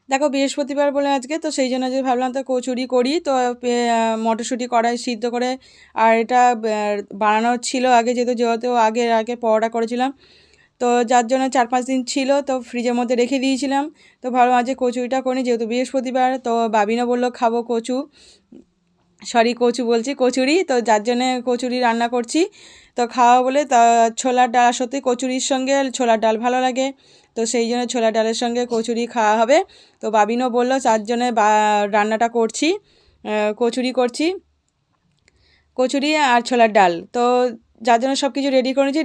দেখো বৃহস্পতিবার বলে আজকে, তো সেই জন্য যে ভাবলাম তো কচুরি করি। তো মটরশুঁটি কড়াই সিদ্ধ করে, আর এটা বানানোর ছিল আগে, যেহেতু যেহেতু আগে আগে পরোটা করেছিলাম, তো যার জন্য 4-5 দিন ছিল, তো ফ্রিজের মধ্যে রেখে দিয়েছিলাম। তো ভাবলাম আজকে কচুরিটা করি, যেহেতু বৃহস্পতিবার। তো বাবিনও বললো খাবো কচু, সরি কচু বলছি, কচুরি। তো যার জন্যে কচুরি রান্না করছি, তো খাওয়া বলে। তা ছোলার ডাল, সত্যি কচুরির সঙ্গে ছোলার ডাল ভালো লাগে, তো সেই জন্য ছোলার ডালের সঙ্গে কচুরি খাওয়া হবে। তো বাবিনও বললো, তার জন্যে রান্নাটা করছি, কচুরি করছি, কচুরি আর ছোলার ডাল। তো যার জন্য সব কিছু রেডি করেছি,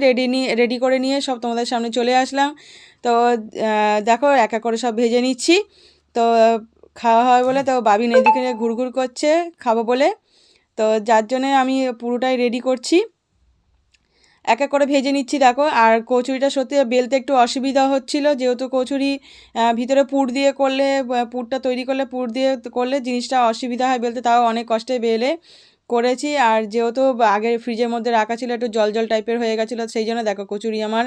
রেডি করে নিয়ে সব তোমাদের সামনে চলে আসলাম। তো দেখো এক এক করে সব ভেজে নিচ্ছি। তো খাওয়া হয় বলে, তো বাবিন এদিকে ঘুরঘুর করছে খাবো বলে, তো যার জন্যে আমি পুরোটাই রেডি করছি, এক এক করে ভেজে নিচ্ছি। দেখো, আর কচুরিটা সত্যি বেলতে একটু অসুবিধা হচ্ছিল, যেহেতু কচুরি ভিতরে পুর দিয়ে করলে, পুরটা তৈরি করলে, পুর দিয়ে করলে জিনিসটা অসুবিধা হয় বেলতে, তাও অনেক কষ্টে বেলে করেছি। আর যেহেতু আগে ফ্রিজের মধ্যে রাখা ছিল, একটু জল জল টাইপের হয়ে গেছিলো, সেই জন্য দেখো কচুরি আমার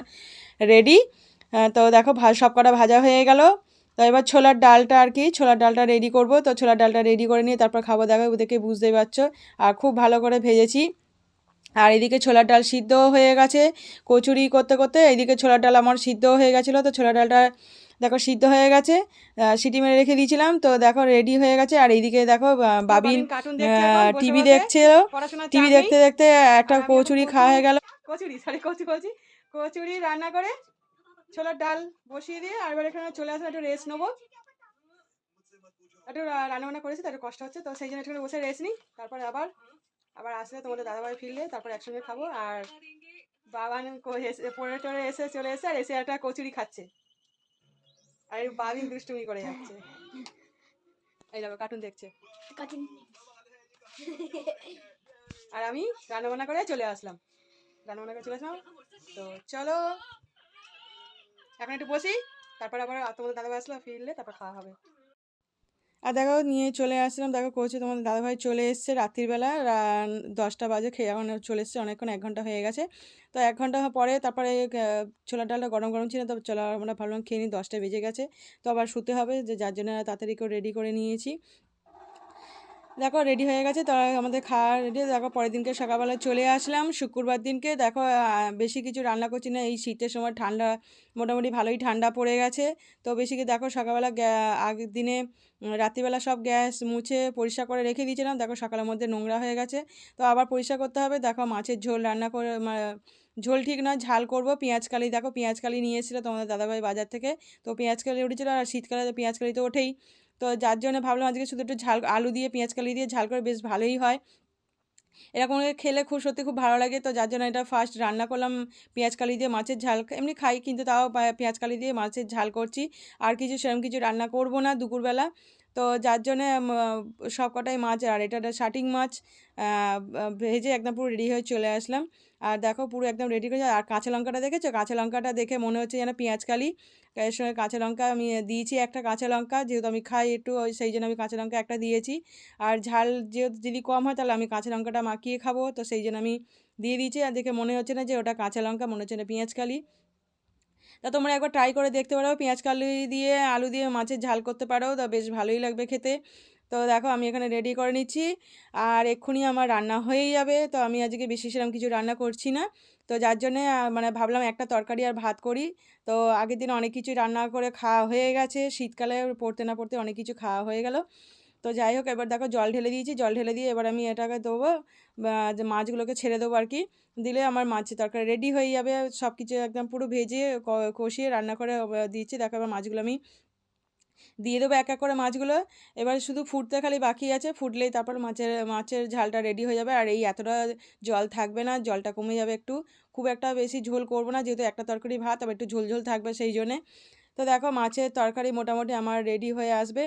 রেডি। তো দেখো সব কটা ভাজা হয়ে গেল। তো এবার ছোলার ডালটা আর কি, ছোলার ডালটা রেডি করব। তো ছোলার ডালটা রেডি করে নিয়ে তারপর খাবো। দেখো দেখে বুঝতেই পারছো, আর খুব ভালো করে ভেজেছি। আর এদিকে ছোলার ডাল সিদ্ধও হয়ে গেছে, কচুরি করতে করতে এইদিকে ছোলার ডাল আমার সিদ্ধও হয়ে গেছিলো। তো ছোলার ডালটা দেখো সিদ্ধ হয়ে গেছে, সিটি মেরে রেখে দিয়েছিলাম। তো দেখো রেডি হয়ে গেছে। আর এইদিকে দেখো বাবিন কার্টুন দেখছে এখন বসে টিভি বসে, দেখছে, পড়াশোনার টিভি চাপ নেই। দেখতে দেখতে একটা আর আমি এখন কচুরি খাওয়া হয়ে গেল। কচুরি রান্না করে ছোলার ডাল বসিয়ে দিয়ে, আর এবার এখানে চলে আসলে একটু রেস্ট নেবো। একটু রান্নাবান্না করেছি, তো একটু কষ্ট হচ্ছে, তো সেই জন্য একটু বসে রেস্ট নিই। তারপরে আবার আবার আসলে তোমাদের দাদাভাই ফিরলে তারপর একসঙ্গে খাবো। আর বাবান পড়ে টরে এসে চলে এসে, আর এসে একটা কচুরি খাচ্ছে, আর এই বাবিন দুষ্টুমি করে যাচ্ছে। এই দেখো কার্টুন দেখছে, আর আমি রান্নাবান্না করে চলে আসলাম। তো চলো এখন একটু বসি, তারপর আবার তোমাদের দাদাভাই আসলে ফিরলে তারপর খাওয়া হবে। আর দেখো নিয়ে চলে আসলাম। দেখো কচু তোমাদের দাদাভাই চলে এসছে রাত্রিবেলা, 10টা বাজে, খেয়ে এখন চলে এসছে, অনেকক্ষণ 1 ঘন্টা হয়ে গেছে। তো 1 ঘন্টা পরে তারপরে ছোলার ডালটা গরম গরম ছিল, তো চলো আমরা ভাবলাম খেয়ে নিই, 10টা বেজে গেছে। তো আবার শুতে হবে, যে যার জন্য তাড়াতাড়ি করে রেডি করে নিয়েছি। দেখো রেডি হয়ে গেছে, তো আমাদের খাওয়া রেডি। দেখো পরের দিনকে সকালবেলা চলে আসলাম, শুক্রবার দিনকে। দেখো বেশি কিছু রান্না করছি না, এই শীতের সময় ঠান্ডা, মোটামুটি ভালোই ঠান্ডা পড়ে গেছে। তো বেশি কি দেখো সকালবেলা আগের দিনে রাত্রিবেলা সব গ্যাস মুছে পরিষ্কার করে রেখে দিয়েছিলাম। দেখো সকালের মধ্যে নোংরা হয়ে গেছে, তো আবার পরিষ্কার করতে হবে। দেখো মাছের ঝোল রান্না করে, ঝোল ঠিক নয়, ঝাল করব। পেঁয়াজকালি, দেখো পেঁয়াজকালি নিয়ে এসেছিলো তোমাদের দাদাভাই বাজার থেকে, তো পেঁয়াজকালি উঠেছিলো, আর শীতকালে তো পেঁয়াজকালি তো ওঠেই। তো যার জন্য ভাবলাম আজকে শুধু একটু ঝাল, আলু দিয়ে পেঁয়াজকালি দিয়ে ঝাল করে, বেশ ভালোই হয়, এরকম করে খেলে খুব সত্যি খুব ভালো লাগে। তো যার জন্য এটা ফার্স্ট রান্না করলাম পেঁয়াজকালি দিয়ে মাছের ঝাল। এমনি খাই, কিন্তু তাও পেঁয়াজকালি দিয়ে মাছের ঝাল করছি। আর কিছু সেরকম কিছু রান্না করব না দুপুরবেলা। তো যার জন্যে সব কটাই মাছ, আর এটা শাটিং মাছ ভেজে একদম পুরো রেডি হয়ে চলে আসলাম। আর দেখো পুরো একদম রেডি করে, আর কাঁচা লঙ্কাটা দেখেছো, কাঁচা লঙ্কাটা দেখে মনে হচ্ছে যেন পেঁয়াজকালি, এর সঙ্গে কাঁচা লঙ্কা আমি দিয়েছি একটা কাঁচা লঙ্কা, যেহেতু আমি খাই একটু, সেই জন্য আমি কাঁচা লঙ্কা একটা দিয়েছি। আর ঝাল যেহেতু যদি কম হয়, তাহলে আমি কাঁচা লঙ্কাটা মাখিয়ে খাবো, তো সেই জন্য আমি দিয়ে দিয়েছি। আর দেখে মনে হচ্ছে না যে ওটা কাঁচা লঙ্কা, মনে হচ্ছে না পেঁয়াজকালি। তা তোমরা একবার ট্রাই করে দেখতে পারো, পেঁয়াজকালি দিয়ে আলু দিয়ে মাছের ঝাল করতে পারো, তা বেশ ভালোই লাগবে খেতে। তো দেখো আমি এখানে রেডি করে নিচ্ছি, আর এক্ষুনি আমার রান্না হয়েই যাবে। তো আমি আজকে বেশি সেরকম কিছু রান্না করছি না, তো যার জন্যে মানে ভাবলাম একটা তরকারি আর ভাত করি। তো আগের দিন অনেক কিছু রান্না করে খাওয়া হয়ে গেছে, শীতকালে পড়তে না পড়তে অনেক কিছু খাওয়া হয়ে গেল। তো যাই হোক, এবার দেখো জল ঢেলে দিয়েছি, জল ঢেলে দিয়ে এবার আমি এটাকে দেবো, যে মাছগুলোকে ছেড়ে দেবো আর কি। দিলে আমার মাছের তরকারি রেডি হয়ে যাবে, সব কিছু একদম পুরো ভেজে কষিয়ে রান্না করে দিচ্ছি। দেখো এবার মাছগুলো আমি দিয়ে দেবো এক এক করে মাছগুলো। এবার শুধু ফুটতে খালি বাকি আছে, ফুটলেই তারপর মাছের ঝালটা রেডি হয়ে যাবে। আর এই এতটা জল থাকবে না, জলটা কমে যাবে একটু, খুব একটা বেশি ঝোল করবো না, যেহেতু একটা তরকারি ভাত, আবার একটু ঝোল ঝোল থাকবে সেই জন্যে। তো দেখো মাছের তরকারি মোটামুটি আমার রেডি হয়ে আসবে।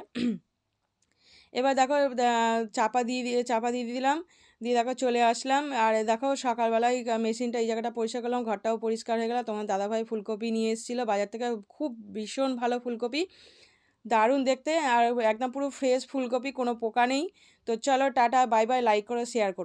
এবার দেখো চাপা দিয়ে দিলাম, দিয়ে দেখো চলে আসলাম। আর দেখো সকালবেলায় মেশিনটা, এই জায়গাটা পরিষ্কার করলাম, ঘরটাও পরিষ্কার হয়ে গেল। তোমার দাদাভাই ফুলকপি নিয়ে এসেছিলো বাজার থেকে, খুব ভীষণ ভালো ফুলকপি, দারুণ দেখতে, আর একদম পুরো ফ্রেশ ফুলকপি, কোনো পোকা নেই। তো চলো টাটা, বাই বাই, লাইক করো, শেয়ার করো।